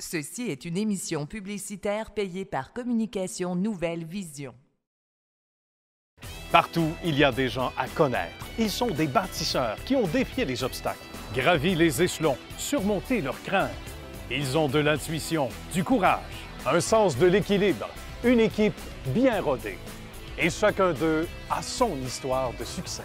Ceci est une émission publicitaire payée par Communication Nouvelle Vision. Partout, il y a des gens à connaître. Ils sont des bâtisseurs qui ont défié les obstacles, gravi les échelons, surmonté leurs craintes. Ils ont de l'intuition, du courage, un sens de l'équilibre, une équipe bien rodée. Et chacun d'eux a son histoire de succès.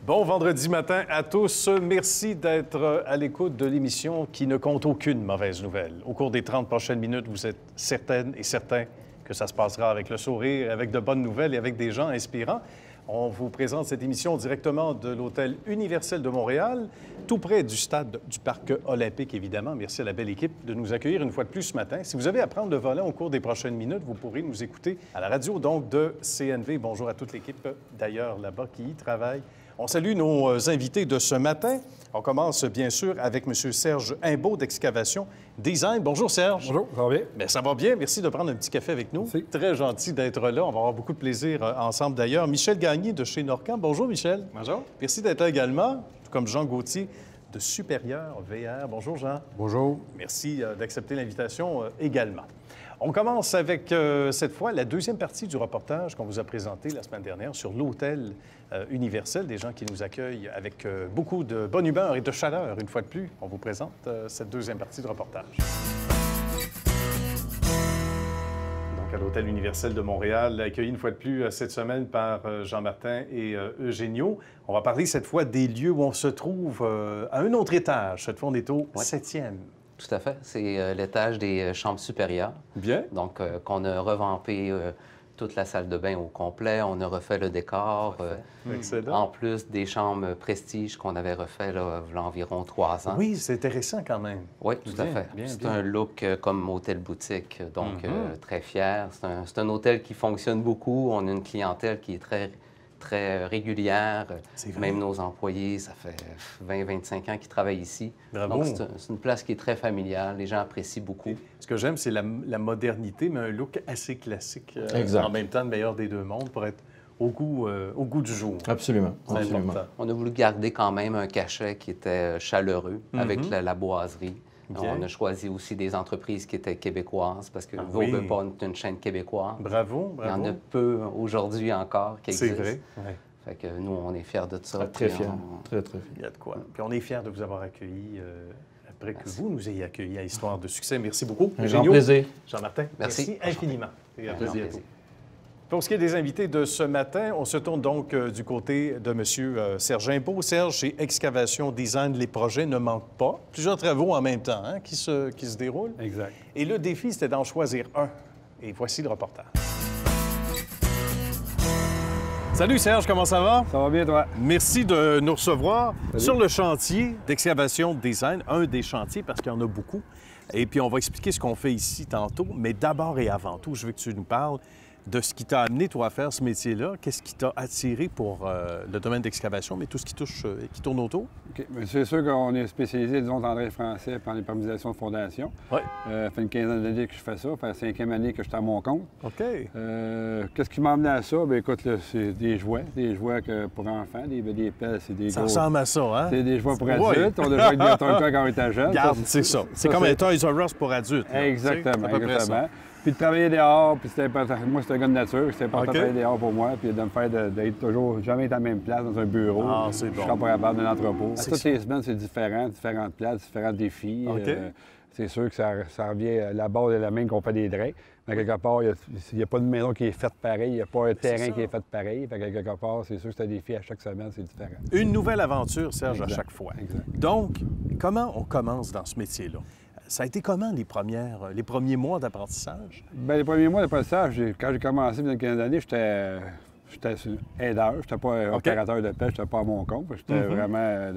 Bon vendredi matin à tous. Merci d'être à l'écoute de l'émission qui ne compte aucune mauvaise nouvelle. Au cours des 30 prochaines minutes, vous êtes certaines et certains que ça se passera avec le sourire, avec de bonnes nouvelles et avec des gens inspirants. On vous présente cette émission directement de l'Hôtel Universel de Montréal, tout près du stade du Parc olympique, évidemment. Merci à la belle équipe de nous accueillir une fois de plus ce matin. Si vous avez à prendre le volant au cours des prochaines minutes, vous pourrez nous écouter à la radio donc de CNV. Bonjour à toute l'équipe d'ailleurs là-bas qui y travaille. On salue nos invités de ce matin. On commence bien sûr avec M. Serge Imbeau d'Excavation Design. Bonjour Serge. Bonjour, ça va bien? Bien, ça va bien. Merci de prendre un petit café avec nous. Merci. Très gentil d'être là. On va avoir beaucoup de plaisir ensemble d'ailleurs. Michel Gagné de chez Norcam. Bonjour Michel. Bonjour. Merci d'être là également, tout comme Jean Gauthier de Supérieur VR. Bonjour Jean. Bonjour. Merci d'accepter l'invitation également. On commence avec, cette fois, la deuxième partie du reportage qu'on vous a présenté la semaine dernière sur l'Hôtel Universel, des gens qui nous accueillent avec beaucoup de bonne humeur et de chaleur. Une fois de plus, on vous présente cette deuxième partie du reportage. Donc, à l'Hôtel Universel de Montréal, accueilli une fois de plus cette semaine par Jean-Martin et Eugenio. On va parler cette fois des lieux où on se trouve à un autre étage. Cette fois, on est au 7e. Tout à fait. C'est l'étage des chambres supérieures. Bien. Donc, qu'on a revampé toute la salle de bain au complet. On a refait le décor. Excellent. En plus des chambres prestige qu'on avait refait là, il y a environ 3 ans. Oui, c'est intéressant quand même. Oui, tout à fait. Bien, C'est bien. un look comme hôtel-boutique, donc très fier. C'est un hôtel qui fonctionne beaucoup. On a une clientèle qui est très régulière. C'est vrai. Même nos employés, ça fait 20-25 ans qu'ils travaillent ici. Bravo. Donc, c'est une place qui est très familiale. Les gens apprécient beaucoup. Ce que j'aime, c'est la modernité, mais un look assez classique. Exact. En même temps, le meilleur des deux mondes pour être au goût du jour. Absolument. C'est Absolument. important. On a voulu garder quand même un cachet qui était chaleureux avec la boiserie. Bien. On a choisi aussi des entreprises qui étaient québécoises parce que oui. veut pas est une chaîne québécoise. Bravo, Il y en bravo. a peu aujourd'hui encore qui C'est existent. vrai. Ouais. Fait que nous, on est fiers de ça. Très Puis fier. on- Très, très fier. Il y a de quoi. Puis on est fiers de vous avoir accueillis après que vous nous ayez accueillis à Histoire de succès. Merci beaucoup. Un grand Eugenio, plaisir. Jean-Martin, Merci. infiniment. Et Un un grand plaisir à plaisir. vous. Pour ce qui est des invités de ce matin, on se tourne donc du côté de M. Serge Imbeau. Serge, chez Excavation Design, les projets ne manquent pas. Plusieurs travaux en même temps hein, qui se déroulent. Exact. Et le défi, c'était d'en choisir un. Et voici le reportage. Salut Serge, comment ça va? Ça va bien, toi? Merci de nous recevoir Salut. sur le chantier d'Excavation Design, un des chantiers parce qu'il y en a beaucoup. Et puis on va expliquer ce qu'on fait ici tantôt, mais d'abord et avant tout, je veux que tu nous parles de ce qui t'a amené, toi, à faire ce métier-là. Qu'est-ce qui t'a attiré pour le domaine d'excavation, mais tout ce qui touche, qui tourne autour? OK. Bien, c'est sûr qu'on est spécialisé, disons, en droit français par les permisations de fondation. Oui. Ça fait une quinzaine d'années que je fais ça. Ça fait la 5e année que je suis à mon compte. OK. Qu'est-ce qui m'a amené à ça? Bien, écoute, là, c'est des jouets pour enfants. Des pelles, c'est des Ça gros... ressemble à ça, hein? C'est des jouets pour Oui. adultes. On a joué avec des Tonka quand on était jeune. Regarde, c'est ça. C'est comme un Toys R Us pour adultes. là. Exactement, Tu sais, c'est à peu près ça. exactement. Puis de travailler dehors, puis c'était important. Moi, c'était un gars de nature, c'était important OK. de travailler dehors pour moi, puis de me faire d'être toujours, jamais être à la même place dans un bureau. Ah, c'est Je bon. serais pas capable d'un entrepôt. C'est Toutes ça. les semaines, c'est différent, différentes places, différents défis. OK. C'est sûr que ça revient, la base est la même qu'on fait des draps. Mais quelque part, il n'y a pas de maison qui est faite pareil, il n'y a pas un terrain ça. qui est fait pareil. Fait que quelque part, c'est sûr que c'est un défi à chaque semaine, c'est différent. Une nouvelle aventure, Serge, à Exact. chaque fois. Exact. Donc, comment on commence dans ce métier-là? Ça a été comment les premiers mois d'apprentissage? Bien, les premiers mois d'apprentissage, quand j'ai commencé il y a une quinzaine d'années, j'étais aideur. J'étais pas OK. opérateur de pêche, j'étais pas à mon compte. J'étais vraiment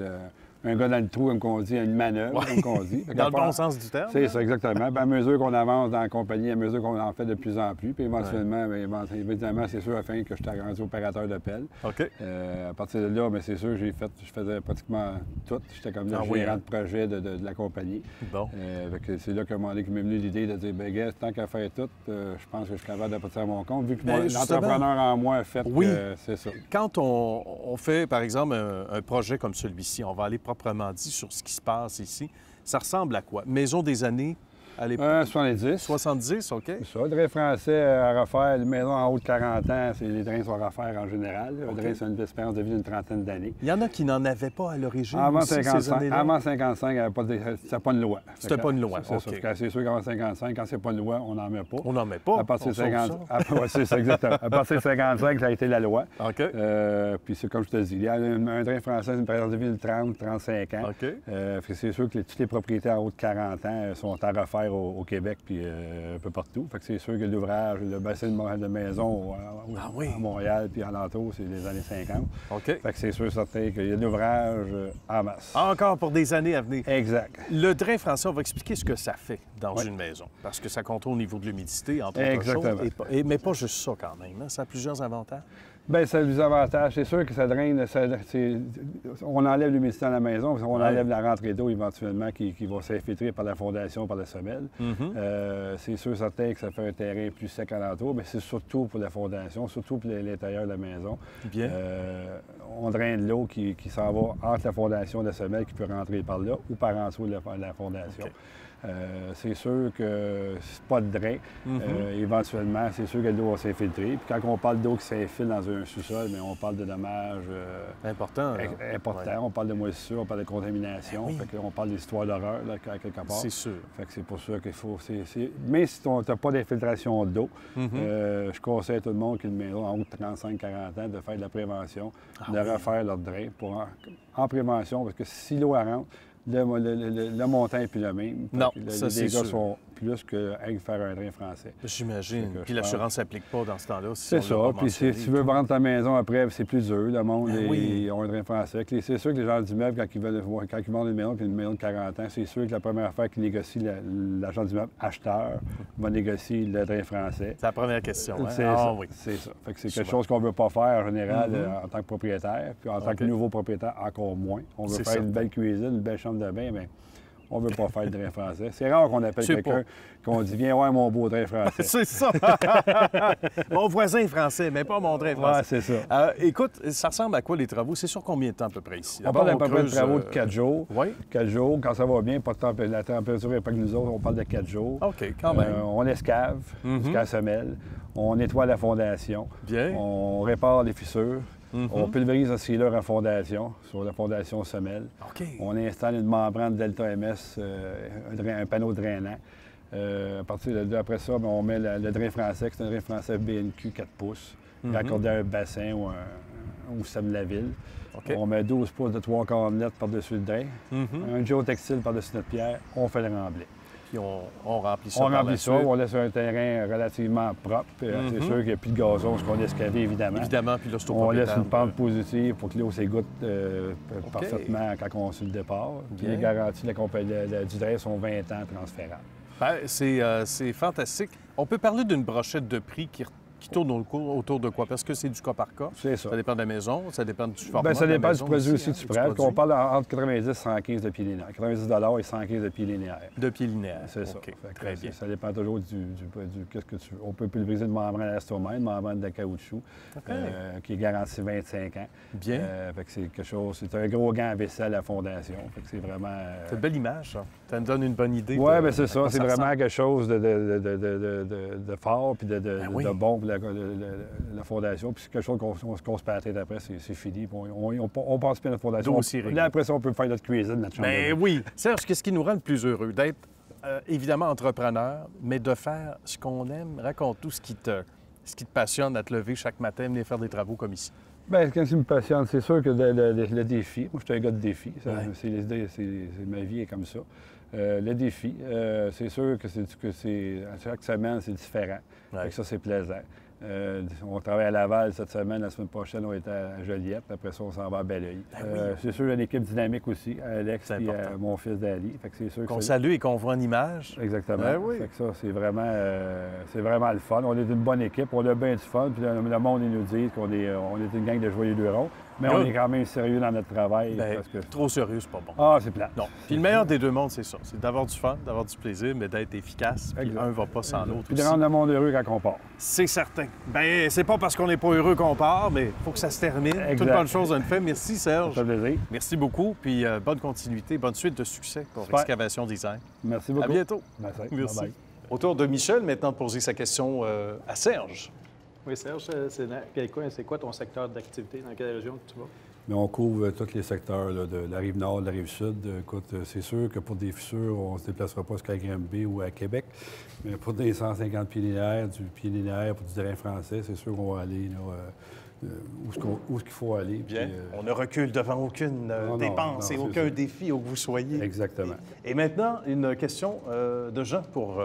un gars dans le trou, comme on dit, une manœuvre, Ouais. comme on dit. Fait Dans le qu'à part- bon sens du terme? C'est ça, exactement. Puis à mesure qu'on avance dans la compagnie, à mesure qu'on en fait de plus en plus, puis éventuellement, évidemment, c'est sûr, afin que je suis rendu opérateur de pelle. OK. À partir de là, bien, c'est sûr, je faisais pratiquement tout. J'étais comme le Ah oui, gérant hein? de projet de la compagnie. Bon. Fait que c'est là que m'est venue l'idée de dire, bien, gars, tant qu'à faire tout, je pense que je suis capable de partir à mon compte, vu que Ben, justement. l'entrepreneur en moi a fait Oui. que c'est ça. Quand on fait, par exemple, un projet comme celui-ci, on va aller proprement dit sur ce qui se passe ici. Ça ressemble à quoi? Maison des années à l'époque? 70. 70, OK. C'est ça. Drain français à refaire. Les maisons en haut de 40 ans, les drains sont à refaire en général. Le drain, c'est une espérance de vie d'une trentaine d'années. Il y en a qui n'en avaient pas à l'origine Avant aussi, ces 55, années-là? avant 55, il n'y avait pas c'était pas une loi. C'était pas une loi, C'est OK. ça. C'est sûr qu'avant 55, quand c'est pas une loi, on n'en met pas. On n'en met pas. À partir on de sauve 50... ça. ouais, c'est ça, exactement. À partir de 55, ça a été la loi. OK. Puis c'est comme je te dis, il y a un drain français, une période de vie de 30-35 ans. OK. C'est sûr que toutes les propriétés en haut de 40 ans sont à refaire au Québec puis un peu partout. Fait que c'est sûr que l'ouvrage, le bassin de maison à Montréal puis alentour, c'est les années 50. OK. Fait que c'est sûr certain qu'il y a de l'ouvrage en masse. Encore pour des années à venir. Exact. Le drain français, on va expliquer ce que ça fait dans une maison. Parce que ça contrôle le niveau de l'humidité, entre autres Exactement. choses. Mais pas juste ça quand même. Hein. Ça a plusieurs avantages. Bien, ça a des avantages. C'est sûr que ça draine. On enlève l'humidité dans la maison, on enlève la rentrée d'eau éventuellement qui va s'infiltrer par la fondation, par la semelle. C'est sûr certain que ça fait un terrain plus sec alentour, mais c'est surtout pour la fondation, surtout pour l'intérieur de la maison. Bien. On draine l'eau qui s'en va entre la fondation et la semelle qui peut rentrer par là ou par en dessous de la fondation. OK. C'est sûr que c'est pas de drain. Éventuellement, c'est sûr que l'eau va s'infiltrer. Puis quand on parle d'eau qui s'infiltre dans un sous-sol, mais on parle de dommages Important. importants. Ouais. On parle de moisissure, on parle de contamination. Ben oui. Fait qu'on parle d'histoire d'horreur, là, quelque part. C'est sûr. Fait que c'est pour ça qu'il faut... Mais si tu n'as pas d'infiltration d'eau, je conseille à tout le monde qui a une maison en haut de 35-40 ans de faire de la prévention, de refaire leur drain en prévention, parce que si l'eau rentre, le montant n'est plus le même. Non, les ça, c'est dégâts sûr. sont plus que faire un drain français. J'imagine. C'est que Puis je l'assurance s'applique pas dans ce temps-là. Si C'est on l'a ça. pas Puis si mentionné. tu veux vendre ta maison après, c'est plus dur. Le monde, Ben oui. ils ont un drain français. C'est sûr que les gens d'immeuble, quand ils vendent une maison, puis une maison de 40 ans, c'est sûr que la première affaire qu'ils négocient, l'agent d'immeuble acheteur va négocier le drain français. C'est la première question. Hein? C'est Ah ça. oui. C'est ça. Fait que c'est Souvent. quelque chose qu'on ne veut pas faire en général en tant que propriétaire. Puis en tant que nouveau propriétaire, encore moins. On veut C'est faire certain. une belle cuisine, une belle chambre de bain, mais on ne veut pas faire de drain français. C'est rare qu'on appelle C'est quelqu'un qu'on dit « Viens voir mon beau drain français ». C'est ça. Mon voisin est français, mais pas mon drain Ouais, français. c'est ça. Écoute, ça ressemble à quoi les travaux? C'est sur combien de temps à peu près ici? On parle à peu près de creuse, travaux de 4 jours. Oui. 4 jours, quand ça va bien, pas de la température n'est pas que nous autres, on parle de 4 jours. OK, quand même. On escave jusqu'à la semelle, on nettoie la fondation, Bien. on répare les fissures, on pulvérise le sealer en fondation, sur la fondation semelle. OK. On installe une membrane Delta MS, un panneau drainant. À partir de là, après ça, on met le drain français, c'est un drain français BNQ 4 pouces, raccordé à un bassin ou sème-la-ville. OK. On met 12 pouces de 3/4 net par-dessus le drain, un géotextile par-dessus notre pierre, on fait le remblai. Puis on remplit ça On par la remplit ça, suite. on laisse un terrain relativement propre. C'est sûr qu'il n'y a plus de gazon, ce qu'on laisse caver, évidemment. Évidemment, puis là, c'est au On laisse propriétaire une pente de- positive pour que l'eau s'égoutte parfaitement quand on est sur le départ. Puis Bien. les garanties de la compagnie du drain sont 20 ans transférables. Ben, c'est fantastique. On peut parler d'une brochette de prix qui tourne autour de quoi? Parce que c'est du cas par cas. C'est ça. Ça dépend de la maison, ça dépend du format. Bien, ça de la dépend du maison produit aussi hein, que tu du prends. produit. On parle entre 90 et 115 de pieds linéaires. 90 et 115 de pieds linéaires. De pieds linéaires. C'est ça. OK, Fait que très bien. Ça dépend toujours du qu'est-ce que tu veux. On peut pulvériser une membrane à l'estomètre, une membrane de caoutchouc, qui est garantie 25 ans. Bien. Fait que c'est quelque chose. C'est un gros gant à vaisselle à fondation. Fait que c'est vraiment. C'est une belle image, ça. Ça me donne une bonne idée. Oui, de- bien c'est de ça. quoi C'est vraiment ressemble. quelque chose de fort puis de oui. bon pour la fondation. Puis c'est quelque chose qu'on se perd la tête après, c'est fini. Puis on passe bien la fondation. Dossier réglé. Là, après ça, on peut faire notre cuisine, notre chambre. Ben de bain. oui. Serge, qu'est-ce qui nous rend le plus heureux? D'être évidemment entrepreneur, mais de faire ce qu'on aime. Raconte tout ce qui te passionne à te lever chaque matin, venir faire des travaux comme ici. Bien, quand tu me passionne, c'est sûr que le défi, moi, je suis un gars de défi. Ça, Ouais. ma vie est comme ça. Le défi, c'est sûr que à chaque semaine, c'est différent. Ouais. Fait que ça, c'est plaisant. On travaille à Laval cette semaine. La semaine prochaine, on est à Joliette. Après ça, on s'en va à Belleuil. C'est sûr, une équipe dynamique aussi. Alex C'est et important. mon fils Dali. Fait que c'est sûr que Qu'on salue et qu'on voit en image. Exactement. Ben oui. Fait que ça, c'est vraiment le fun. On est une bonne équipe, on a bien du fun. Puis le monde, ils nous dit qu'on est une gang de joyeux lurons. Mais on est quand même sérieux dans notre travail. Ben, parce que... trop sérieux, c'est pas bon. Ah, c'est plat. Non. Puis le meilleur des deux mondes, c'est ça. C'est d'avoir du fun, d'avoir du plaisir, mais d'être efficace. Puis Exact. un va pas sans l'autre Puis de aussi. rendre le monde heureux quand on part. C'est certain. Ben, c'est pas parce qu'on n'est pas heureux qu'on part, mais il faut que ça se termine. Exact. Toute bonne chose une fait. Merci, Serge. Ça fait plaisir. Merci beaucoup. Puis bonne continuité, bonne suite de succès pour Super. Excavation Design. Merci beaucoup. À bientôt. Merci. Merci. Bye-bye. Autour de Michel, maintenant, de poser sa question à Serge. Oui, Serge, c'est quoi ton secteur d'activité? Dans quelle région que tu vas? Mais on couvre tous les secteurs là, de la rive nord, de la rive sud. Écoute, c'est sûr que pour des fissures, on ne se déplacera pas jusqu'à Granby ou à Québec. Mais pour des 150 pieds linéaires, du pied linéaire, pour du terrain français, c'est sûr qu'on va aller là, où ce qu'il faut aller. Bien. Puis, On ne recule devant aucune dépense non, et c'est aucun ça. défi où que vous soyez. Exactement. Et maintenant, une question de Jean pour,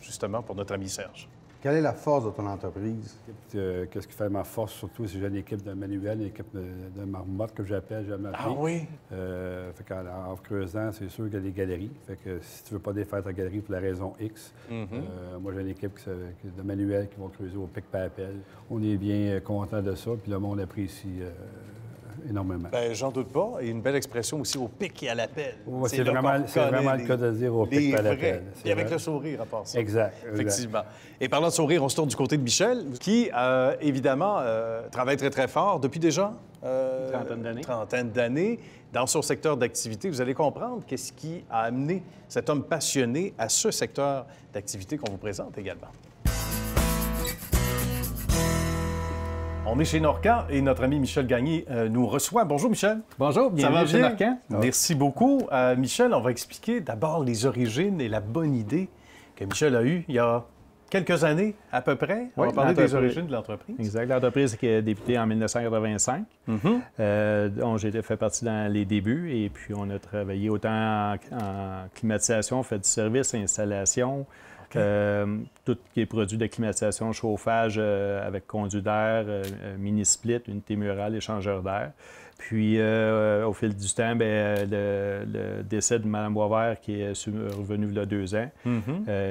justement, pour notre ami Serge. Quelle est la force de ton entreprise? Qu'est-ce qui fait ma force, surtout, c'est que j'ai une équipe de manuel, une équipe de marmotte que j'appelle, j'aime Ah appeler. oui? Fait qu'en creusant, c'est sûr qu'il y a des galeries. Fait que si tu veux pas défaire ta galerie pour la raison X, moi, j'ai une équipe de manuel qui vont creuser au pic par appel. On est bien content de ça, puis le monde apprécie énormément. Bien, j'en doute pas. Et une belle expression aussi au pic et à l'appel. Ouais, c'est là vraiment, qu'on c'est vraiment reconnaît le cas de dire au les pic par vrais. appel. Et avec le sourire à part ça. Exact. Effectivement. Et parlant de sourire, on se tourne du côté de Michel, qui, évidemment, travaille très, très fort depuis déjà... Trentaine d'années. Trentaine d'années. Dans son secteur d'activité, vous allez comprendre qu'est-ce qui a amené cet homme passionné à ce secteur d'activité qu'on vous présente également. On est chez Norcan et notre ami Michel Gagné nous reçoit. Bonjour, Michel. Bonjour, Ça va bienvenue chez bien? Norcan. Merci beaucoup. Michel, on va expliquer d'abord les origines et la bonne idée que Michel a eue il y a quelques années à peu près. On Oui, va parler des l'entreprise. origines de l'entreprise. Exact. L'entreprise qui a débuté en 1985. Donc, j'ai fait partie dans les débuts et puis on a travaillé autant en climatisation, fait du service, installation, tout ce qui est produit de climatisation, chauffage avec conduit d'air, mini-split, unité murale, échangeur d'air. Puis, au fil du temps, le décès de Mme Boisvert qui est revenu il y a 2 ans.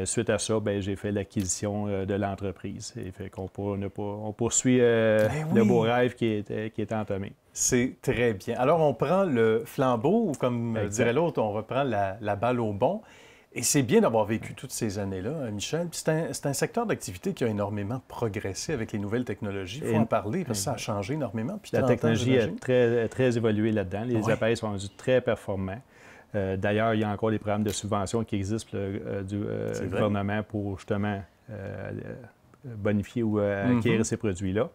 Suite à ça, j'ai fait l'acquisition de l'entreprise. Et fait qu'on on poursuit le beau rêve qui est entamé. C'est très bien. Alors, on prend le flambeau, ou comme Exact. dirait l'autre, on reprend la balle au bon. Et c'est bien d'avoir vécu toutes ces années-là, Michel. Puis c'est un secteur d'activité qui a énormément progressé avec les nouvelles technologies. Il faut en parler parce que ça a changé énormément. Puis La 30 ans, technologie a j'imagine. très évolué là-dedans. Les Oui. appareils sont rendus très performants. D'ailleurs, il y a encore des programmes de subvention qui existent du C'est vrai. gouvernement pour justement bonifier ou acquérir ces produits-là.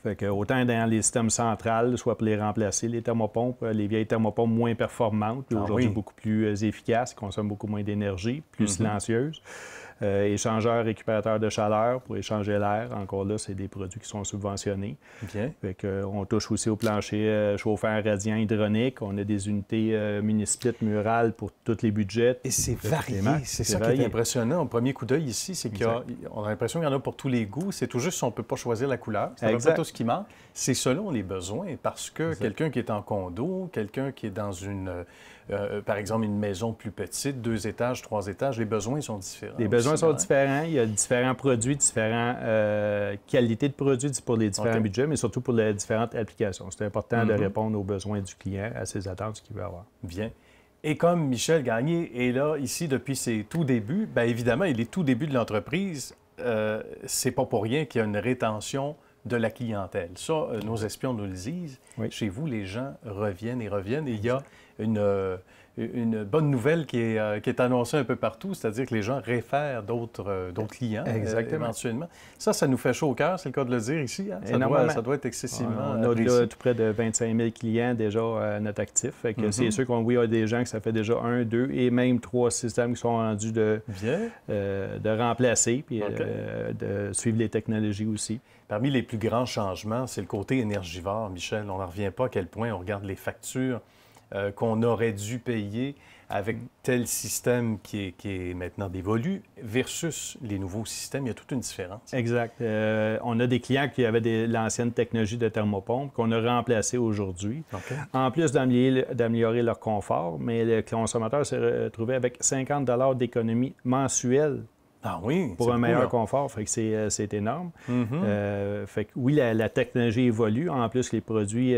Fait que, autant dans les systèmes centrales, soit pour les remplacer, les thermopompes, les vieilles thermopompes moins performantes, puis aujourd'hui oui. beaucoup plus efficaces, consomment beaucoup moins d'énergie, plus silencieuses. Échangeurs, récupérateurs de chaleur pour échanger l'air. Encore là, c'est des produits qui sont subventionnés. Bien. Fait que, on touche aussi au plancher chauffant radiant hydraulique. On a des unités mini-split murales pour tous les budgets. Et c'est Toutes les varié. marques. C'est ça qui varié. est impressionnant au premier coup d'œil ici, c'est qu'on a l'impression qu'il y en a pour tous les goûts. C'est tout juste si on ne peut pas choisir la couleur. C'est à peu près Exact. tout ce qui manque. C'est selon les besoins parce que quelqu'un qui est en condo, quelqu'un qui est dans par exemple, une maison plus petite, 2 étages, 3 étages, les besoins sont différents. Les besoins aussi, sont hein? différents. Il y a différents produits, différentes qualités de produits pour les différents OK. budgets, mais surtout pour les différentes applications. C'est important de répondre aux besoins du client, à ses attentes, ce qu'il veut avoir. Bien. Et comme Michel Gagné est là, ici, depuis ses tout débuts, bien évidemment, il est tout début de l'entreprise. C'est pas pour rien qu'il y a une rétention de la clientèle. Ça, nos espions nous le disent. Oui. Chez vous, les gens reviennent et reviennent. Et il y a une bonne nouvelle qui est annoncée un peu partout, c'est-à-dire que les gens réfèrent d'autres clients Exactement. éventuellement. Ça nous fait chaud au cœur, c'est le cas de le dire ici. Hein? Énormément. Ça doit être excessivement On a apprécié. là, tout près de 25 000 clients déjà à notre actif. Fait que c'est sûr qu'il y a des gens que ça fait déjà 1, 2 et même 3 systèmes qui sont rendus de remplacer puis OK. de suivre les technologies aussi. Parmi les plus grands changements, c'est le côté énergivore, Michel. On n'en revient pas à quel point on regarde les factures qu'on aurait dû payer avec tel système qui est maintenant dévolu versus les nouveaux systèmes. Il y a toute une différence. Exact. On a des clients qui avaient l'ancienne technologie de thermopompe qu'on a remplacée aujourd'hui. OK. En plus d'améliorer leur confort, mais le consommateur s'est retrouvé avec 50 d'économie mensuelle Ah oui, pour un meilleur confort. Fait que c'est énorme. Fait que oui, la technologie évolue. En plus, les produits,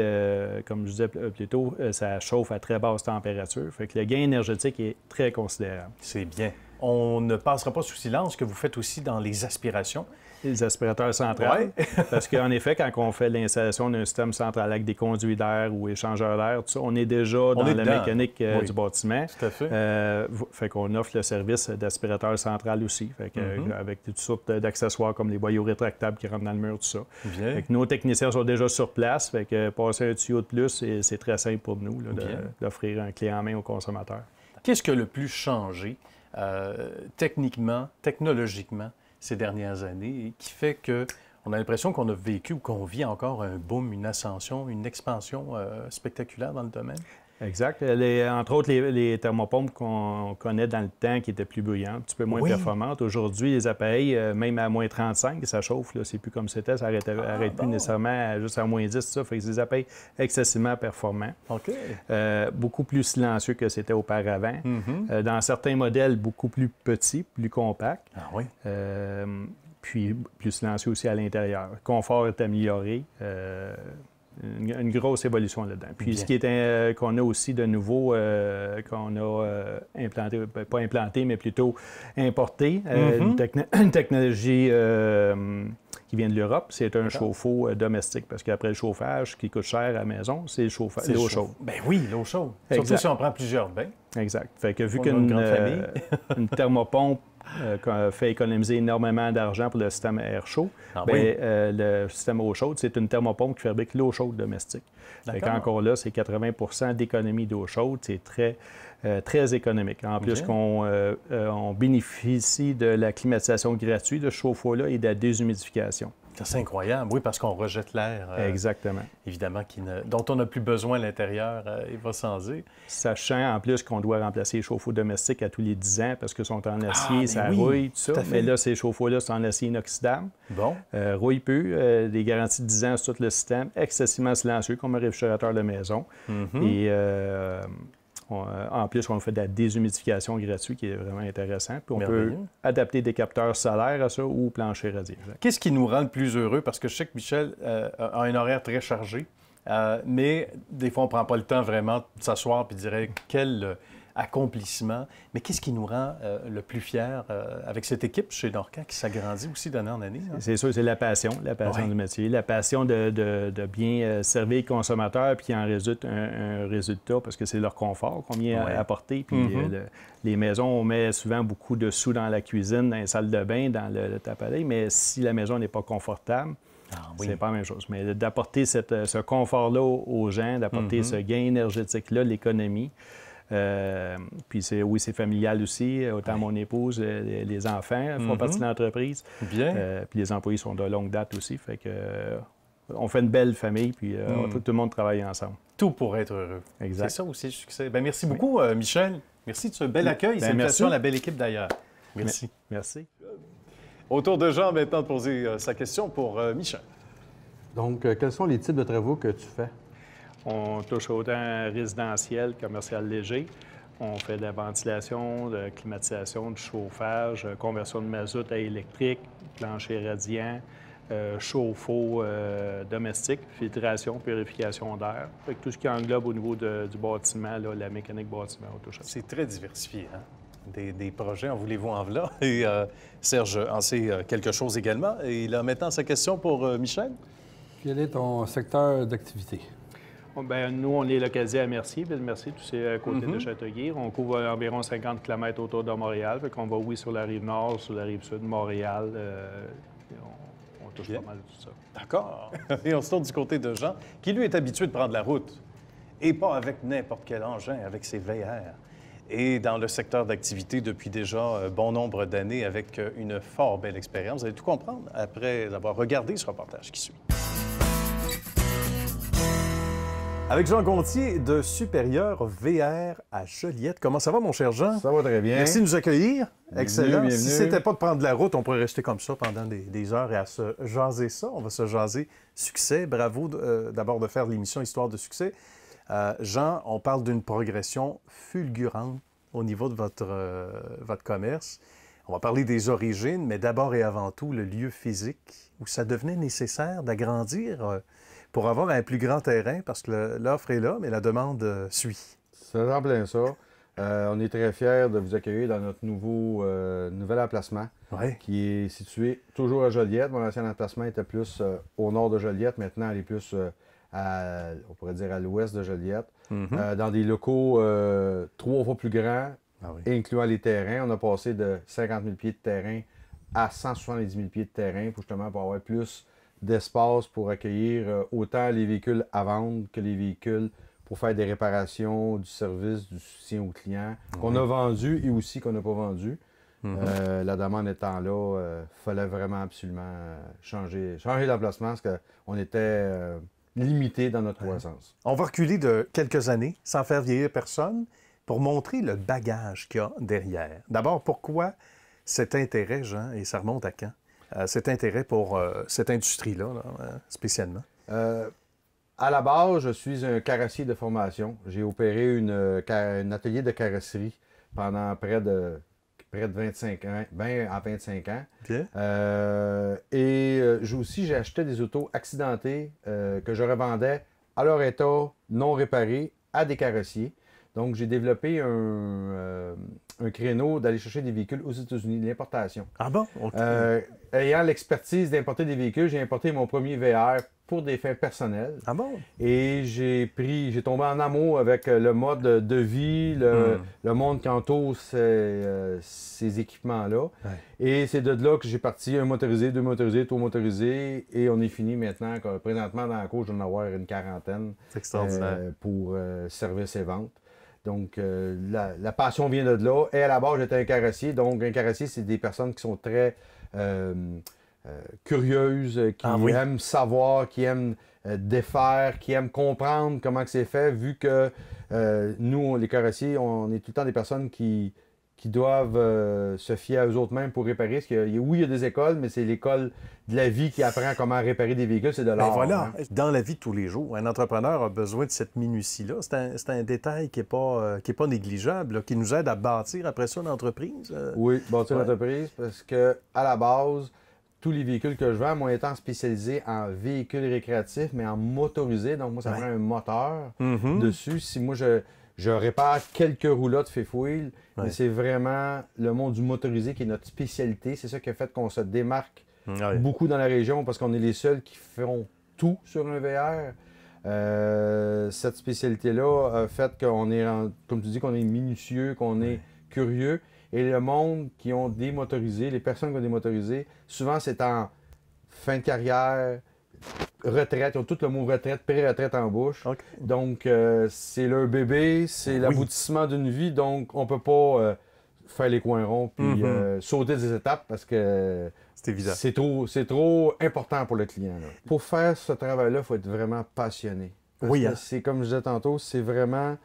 comme je disais plus tôt, ça chauffe à très basse température. Fait que le gain énergétique est très considérable. C'est bien. On ne passera pas sous silence ce que vous faites aussi dans les aspirations. Les aspirateurs centrales. Ouais. Parce qu'en effet, quand on fait l'installation d'un système central avec des conduits d'air ou échangeurs d'air, tout ça, on est déjà dans la mécanique du bâtiment. Tout à fait. Fait qu'on offre le service d'aspirateur central aussi, fait que, avec toutes sortes d'accessoires comme les boyaux rétractables qui rentrent dans le mur, tout ça. Fait que nos techniciens sont déjà sur place, fait que passer un tuyau de plus, c'est très simple pour nous là, d'offrir un clé en main au consommateur. Qu'est-ce que le plus changé techniquement, technologiquement, ces dernières années, et qui fait qu'on a l'impression qu'on a vécu ou qu'on vit encore un boom, une ascension, une expansion spectaculaire dans le domaine? Exact. Entre autres, les thermopompes qu'on connaît dans le temps qui étaient plus bruyantes, un petit peu moins performantes. Aujourd'hui, les appareils, même à moins 35, ça chauffe. C'est plus comme c'était. Ça n'arrête plus nécessairement juste à moins 10. Tout ça. Fait que c'est des appareils excessivement performants. Beaucoup plus silencieux que c'était auparavant. Dans certains modèles, beaucoup plus petits, plus compacts. Puis plus silencieux aussi à l'intérieur. Le confort est amélioré. Une grosse évolution là-dedans. Puis ce qui est qu'on a aussi de nouveau, qu'on a implanté, pas implanté, mais plutôt importé, une technologie qui vient de l'Europe, c'est un chauffe-eau domestique. Parce qu'après le chauffage, qui coûte cher à la maison, c'est l'eau chaude. Bien oui, l'eau chaude. Surtout si on prend plusieurs bains. Exact. Fait que vu qu'une thermopompe fait économiser énormément d'argent pour le système air chaud, le système eau chaude, c'est une thermopompe qui fabrique l'eau chaude domestique. Encore là, c'est 80 d'économie d'eau chaude. C'est très économique. En plus on bénéficie de la climatisation gratuite de ce chauffe-eau-là et de la déshumidification. C'est incroyable, oui, parce qu'on rejette l'air. Exactement. Évidemment, dont on n'a plus besoin à l'intérieur, il va sans dire. Sachant en plus qu'on doit remplacer les chauffe-eau domestiques à tous les 10 ans parce qu'ils sont en acier, ça rouille, tout ça. Mais là, ces chauffe-eau-là sont en acier inoxydable. Rouille peu. Des garanties de 10 ans sur tout le système. Excessivement silencieux, comme un réfrigérateur de maison. Et en plus, on fait de la déshumidification gratuite qui est vraiment intéressant. Puis on peut adapter des capteurs solaires à ça ou plancher radier. Qu'est-ce qui nous rend le plus heureux? Parce que je sais que Michel a un horaire très chargé, mais des fois, on ne prend pas le temps vraiment de s'asseoir et de dire quel accomplissement. Mais qu'est-ce qui nous rend le plus fiers avec cette équipe chez Norcan qui s'agrandit aussi d'année en année? Hein? C'est sûr, c'est la passion du métier, la passion de bien servir les consommateurs puis qu'il en résulte un résultat parce que c'est leur confort qu'on vient apporter. Puis les maisons, on met souvent beaucoup de sous dans la cuisine, dans les salles de bain, dans le tape-à-l'œil, mais si la maison n'est pas confortable, c'est pas la même chose. Mais d'apporter ce confort-là aux gens, d'apporter ce gain énergétique-là, l'économie. Puis c'est familial aussi. Autant mon épouse, les enfants font partie de l'entreprise. Puis les employés sont de longue date aussi. Fait que on fait une belle famille, puis tout le monde travaille ensemble. Tout pour être heureux. Exact. C'est ça aussi le succès. Bien, merci beaucoup, Michel. Merci de ce bel accueil. Salutations à la belle équipe d'ailleurs. Merci. Merci. Autour de Jean, maintenant, de poser sa question pour Michel. Donc, quels sont les types de travaux que tu fais? On touche autant résidentiel, commercial léger. On fait de la ventilation, de la climatisation, du chauffage, conversion de mazout à électrique, plancher radiant, chauffe-eau domestique, filtration, purification d'air. Tout ce qui englobe au niveau du bâtiment, là, la mécanique bâtiment, on touche à ça. C'est très diversifié, hein? Des projets, en voulez-vous en voilà? Et Serge en sait quelque chose également. Et il a maintenant sa question pour Michel. Quel est ton secteur d'activité? Bien, nous, on est localisé à Mercier. Mercier, tout c'est à côté de Châteauguay. On couvre environ 50 km autour de Montréal. Fait qu'on va, oui, sur la rive nord, sur la rive sud, Montréal. On touche pas mal de tout ça. D'accord. Et on se tourne du côté de Jean, qui, lui, est habitué de prendre la route. Et pas avec n'importe quel engin, avec ses VR. Et dans le secteur d'activité depuis déjà bon nombre d'années, avec une fort belle expérience. Vous allez tout comprendre après avoir regardé ce reportage qui suit. Avec Jean Gontier de Supérieur VR à Joliette. Comment ça va, mon cher Jean? Ça va très bien. Merci de nous accueillir. Excellent. Bienvenue. Si c'était pas de prendre la route, on pourrait rester comme ça pendant des heures et à se jaser ça. On va se jaser succès. Bravo d'abord de faire l'émission Histoire de succès. Jean, on parle d'une progression fulgurante au niveau de votre commerce. On va parler des origines, mais d'abord et avant tout, le lieu physique où ça devenait nécessaire d'agrandir pour avoir un plus grand terrain, parce que l'offre est là, mais la demande suit. C'est en plein ça. On est très fiers de vous accueillir dans notre nouvel emplacement, qui est situé toujours à Joliette. Mon ancien emplacement était plus au nord de Joliette. Maintenant, elle est plus, on pourrait dire, à l'ouest de Joliette. Dans des locaux 3 fois plus grands, incluant les terrains. On a passé de 50 000 pieds de terrain à 170 000 pieds de terrain pour avoir plus d'espace pour accueillir autant les véhicules à vendre que les véhicules pour faire des réparations, du service, du soutien aux clients, qu'on a vendu et aussi qu'on n'a pas vendu. La demande étant là, il fallait vraiment absolument changer l'emplacement parce qu'on était limité dans notre croissance. On va reculer de quelques années, sans faire vieillir personne, pour montrer le bagage qu'il y a derrière. D'abord, pourquoi cet intérêt, Jean, et ça remonte à quand? Cet intérêt pour cette industrie-là, spécialement? À la base, je suis un carrossier de formation. J'ai opéré un atelier de carrosserie pendant près de 25 ans, 20 à 25 ans. Bien. J'ai acheté des autos accidentées que je revendais à leur état non réparé à des carrossiers. Donc, j'ai développé un créneau d'aller chercher des véhicules aux États-Unis, de l'importation. Ah bon? Okay. Ayant l'expertise d'importer des véhicules, j'ai importé mon premier VR pour des fins personnelles. Ah bon? Et j'ai tombé en amour avec le mode de vie, le monde qui entoure ces équipements-là. Ouais. Et c'est de là que j'ai parti un motorisé, 2 motorisés, 3 motorisés. Et on est fini maintenant. Présentement, dans la cour, je dois en avoir une 40aine. C'est extraordinaire. Pour service et vente. Donc, la passion vient de là. Et à la base, j'étais un carrossier. Donc, un carrossier, c'est des personnes qui sont très curieuses, qui aiment savoir, qui aiment défaire, qui aiment comprendre comment c'est fait, vu que nous, les carrossiers, on est tout le temps des personnes qui doivent se fier à eux autres mêmes pour réparer. Parce qu'il y a des écoles, mais c'est l'école de la vie qui apprend comment réparer des véhicules, c'est de l'art. Voilà, hein? Dans la vie de tous les jours, un entrepreneur a besoin de cette minutie-là. C'est un détail qui n'est pas négligeable, là, qui nous aide à bâtir après ça une entreprise. Oui, bâtir une entreprise, parce que à la base, tous les véhicules que je vends, moi étant spécialisé en véhicules récréatifs, mais en motorisé, donc moi ça prend un moteur dessus. Si moi je répare quelques roulottes fifth wheel, mais c'est vraiment le monde du motorisé qui est notre spécialité. C'est ça qui a fait qu'on se démarque beaucoup dans la région parce qu'on est les seuls qui font tout sur un VR. Cette spécialité-là a fait qu'on est, comme tu dis, qu'on est minutieux, qu'on est curieux. Et le monde qui ont des motorisés, les personnes qui ont des motorisés, souvent c'est en fin de carrière, retraite, ils ont tout le mot retraite, pré-retraite en bouche. Okay. Donc, c'est leur bébé, c'est l'aboutissement d'une vie, donc on peut pas faire les coins ronds puis sauter des étapes parce que c'est évident. C'est trop important pour le client. Là. Pour faire ce travail-là, il faut être vraiment passionné. Parce que c'est comme je disais tantôt, c'est vraiment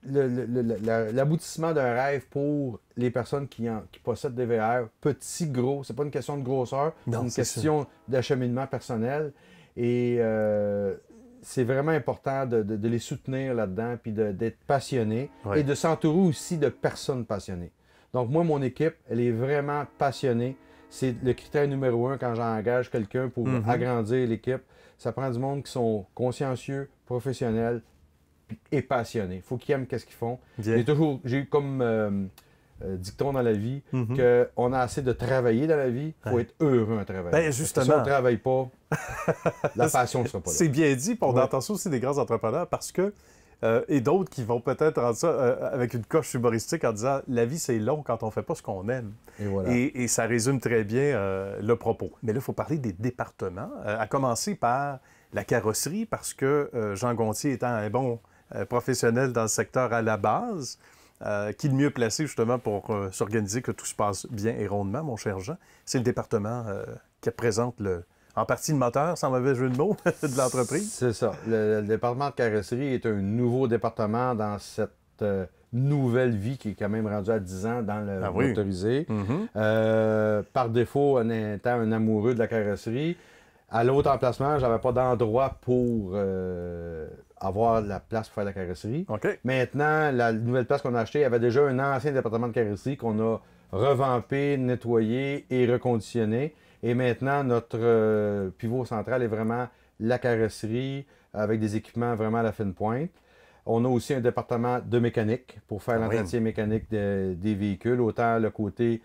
l'aboutissement d'un rêve pour les personnes qui possèdent des VR, petit, gros. C'est pas une question de grosseur, c'est une question d'acheminement personnel. Et c'est vraiment important de les soutenir là-dedans, puis d'être passionné et de s'entourer aussi de personnes passionnées. Donc moi, mon équipe, elle est vraiment passionnée. C'est le critère numéro 1 quand j'engage quelqu'un pour agrandir l'équipe. Ça prend du monde qui sont consciencieux, professionnels, et passionnés. Il faut qu'ils aiment ce qu'ils font. J'ai eu comme dicton dans la vie qu'on a assez de travailler dans la vie, il faut être heureux en travaillant. Ben, justement. Si on ne travaille pas, la passion ne sera pas là. C'est bien dit, puis on entend ça aussi des grands entrepreneurs parce que, et d'autres qui vont peut-être rendre ça avec une coche humoristique en disant la vie c'est long quand on ne fait pas ce qu'on aime. Et, voilà. Et ça résume très bien le propos. Mais là, il faut parler des départements, à commencer par la carrosserie parce que Jean Gontier étant un bon professionnel dans le secteur à la base, qui est le mieux placé justement pour s'organiser que tout se passe bien et rondement, mon cher Jean. C'est le département qui représente en partie le moteur, sans mauvais jeu de mots, de l'entreprise. C'est ça. Le département de carrosserie est un nouveau département dans cette nouvelle vie qui est quand même rendue à 10 ans dans le motorisé. Par défaut, en étant un amoureux de la carrosserie, à l'autre emplacement, j'avais pas d'endroit pour avoir la place pour faire la carrosserie. OK. Maintenant, la nouvelle place qu'on a achetée avait déjà un ancien département de carrosserie qu'on a revampé, nettoyé et reconditionné. Et maintenant, notre pivot central est vraiment la carrosserie avec des équipements vraiment à la fine pointe. On a aussi un département de mécanique pour faire l'entretien mécanique des véhicules, autant le côté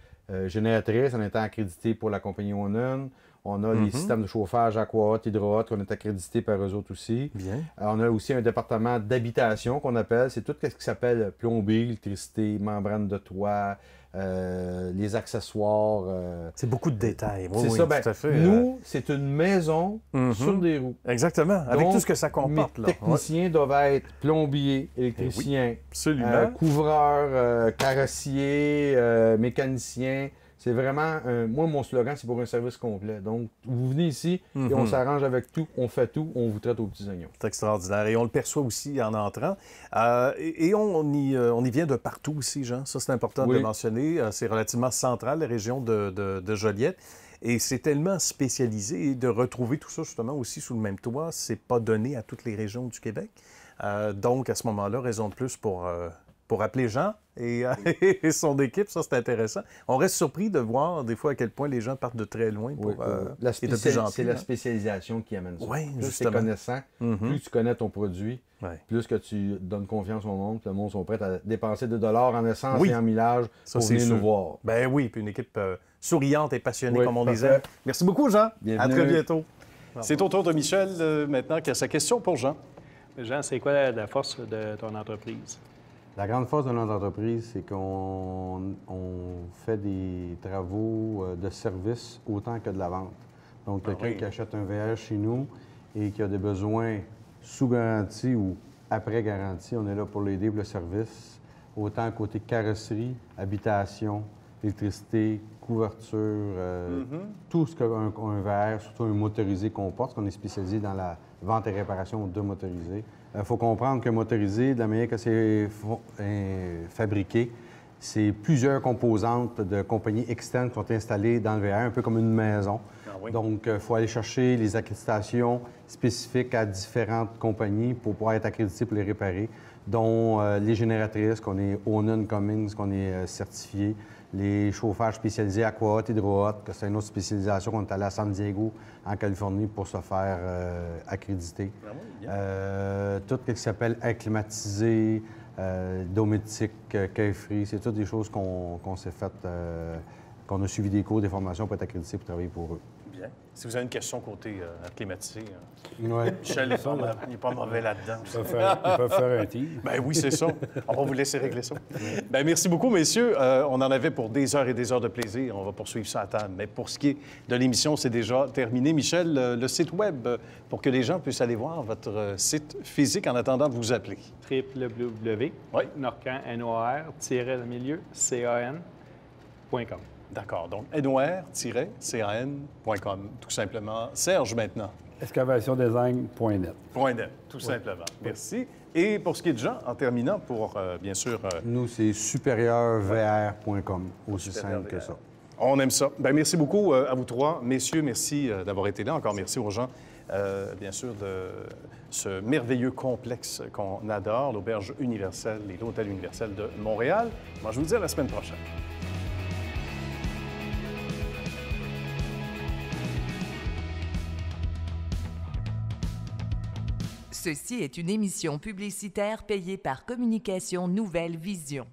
génératrice en étant accrédité pour la compagnie Onan. On a les systèmes de chauffage Aqua Hot, Hydro Hot, qu'on est accrédité par eux autres aussi. Bien. On a aussi un département d'habitation qu'on appelle. C'est tout ce qui s'appelle plomberie, électricité, membrane de toit, les accessoires. C'est beaucoup de détails. Oui, C'est oui, ça. tout à fait. Nous, c'est une maison sur des roues. Exactement. Avec Donc, tout ce que ça comporte. Mes techniciens doivent être plombiers, électriciens, Absolument. couvreurs, carrossiers, mécaniciens. C'est vraiment, moi, mon slogan, c'est pour un service complet. Donc, vous venez ici et on s'arrange avec tout, on fait tout, on vous traite aux petits oignons. C'est extraordinaire. Et on le perçoit aussi en entrant. Et on y vient de partout aussi, Jean. Ça, c'est important de le mentionner. C'est relativement central, la région de Joliette. Et c'est tellement spécialisé. Et de retrouver tout ça, justement, aussi sous le même toit, c'est pas donné à toutes les régions du Québec. Donc, à ce moment-là, raison de plus pour appeler Jean et son équipe. Ça, c'est intéressant. On reste surpris de voir des fois à quel point les gens partent de très loin pour c'est la spécialisation qui amène ça. Oui, plus tu es connaissant, plus tu connais ton produit, plus que tu donnes confiance au monde, que le monde sont prêts à dépenser $2 en essence et en millage pour venir nous voir. Ben oui, puis une équipe souriante et passionnée comme on les aime. Merci beaucoup, Jean. Bienvenue. À très bientôt. C'est au tour de Michel maintenant qui a sa question pour Jean. Jean, c'est quoi la force de ton entreprise? La grande force de notre entreprise, c'est qu'on fait des travaux de service autant que de la vente. Donc, quelqu'un qui achète un VR chez nous et qui a des besoins sous garantie ou après garantie, on est là pour l'aider pour le service, autant côté carrosserie, habitation, électricité, couverture, tout ce qu'un VR, surtout un motorisé comporte, parce qu'on est spécialisé dans la vente et réparation de motorisés. Il faut comprendre qu'un motorisé, de la manière que c'est fabriqué, c'est plusieurs composantes de compagnies externes qui sont installées dans le VR, un peu comme une maison. Donc, il faut aller chercher les accréditations spécifiques à différentes compagnies pour pouvoir être accrédité pour les réparer, dont les génératrices, qu'on est Onan Cummins, qu'on est certifié, les chauffages spécialisés Aqua Hot, Hydro Hot, que c'est une autre spécialisation qu'on est allé à San Diego, en Californie, pour se faire accréditer. Tout ce qui s'appelle acclimatisé, dométique, caille-free, c'est toutes des choses qu'on s'est faites, qu'on a suivi des cours, des formations pour être accrédité pour travailler pour eux. Bien. Si vous avez une question côté climatisé, Ouais. Michel n'est pas mauvais là-dedans. Ils peuvent faire un team. Ben oui, c'est ça. On va vous laisser régler ça. Ben merci beaucoup, messieurs. On en avait pour des heures et des heures de plaisir. On va poursuivre ça à table. Mais pour ce qui est de l'émission, c'est déjà terminé. Michel, le site web, pour que les gens puissent aller voir votre site physique en attendant de vous appeler. www.nor-can.com. D'accord. Donc, noir-can.com, tout simplement. Serge, maintenant. Excavationdesign.net. .net, tout simplement. Merci. Et pour ce qui est de Jean, en terminant, pour, bien sûr... Nous, c'est supérieurvr.com, aussi simple que ça. On aime ça. Bien, merci beaucoup à vous trois. Messieurs, merci d'avoir été là. Encore merci aux gens, bien sûr, de ce merveilleux complexe qu'on adore, l'Auberge universelle et l'Hôtel universel de Montréal. Moi, je vous dis à la semaine prochaine. Ceci est une émission publicitaire payée par Communication Nouvelle Vision.